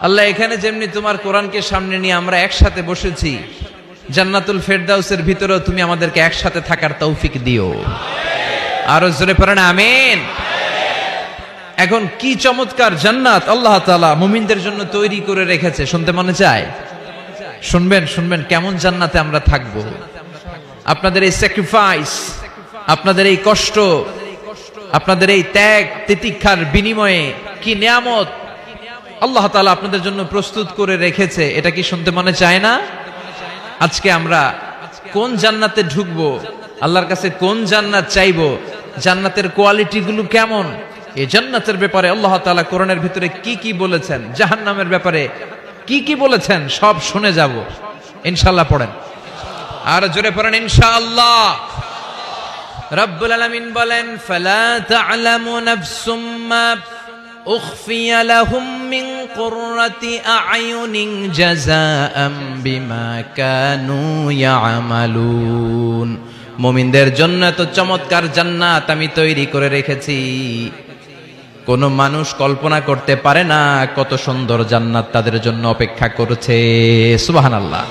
আল্লাহ, এখানে যেমনি তোমার কোরআনকে সামনে নিয়ে আমরা একসাথে বসেছি, জান্নাতুল ফেরদাউসের ভিতরেও তুমি আমাদেরকে একসাথে থাকার তৌফিক দিও। আরো জোরে পড়েন আমিন। এখন কি চমৎকার জান্নাত আল্লাহ তাআলা মুমিনদের জন্য তৈরি করে রেখেছে, শুনতে মনে চায়? শুনবেন শুনবেন কেমন জান্নাতে আমরা থাকব। আপনাদের এই স্যাক্রিফাইস, আপনাদের এই কষ্ট, আপনাদের এই ত্যাগ তিতিক্ষার বিনিময়ে কি নিয়ামত আল্লাহ তাআলা আপনাদের জন্য প্রস্তুত করে রেখেছে, এটা কি শুনতে মনে চায় না? আজকে আমরা কোন জান্নাতে ঢুকবো, আল্লাহর কাছে কোন জান্নাত চাইবো, জান্নাতের কোয়ালিটি গুলো কেমন, এই জান্নাতের ব্যাপারে আল্লাহ তাআলা কোরআনের ভিতরে কি কি বলেছেন, জাহান্নামের ব্যাপারে কি কি বলেছেন, সব শুনে যাব ইনশাআল্লাহ। পড়েন আর জোরে পড়েন ইনশাআল্লাহ। রব্বুল আলামিন বলেন, ফালা তা'লামু নাফসুম মা উখফিয়া লাহুম মিন কুররাতি আ'য়ুনিন জাযাআম বিমা কানু ইয়ামালুন। মুমিনদের জন্য এত চমৎকার জান্নাত আমি তৈরি করে রেখেছি, কোন মানুষ কল্পনা করতে পারে না কত সুন্দর জান্নাত তাদের জন্য অপেক্ষা করছে। সুবহানাল্লাহ।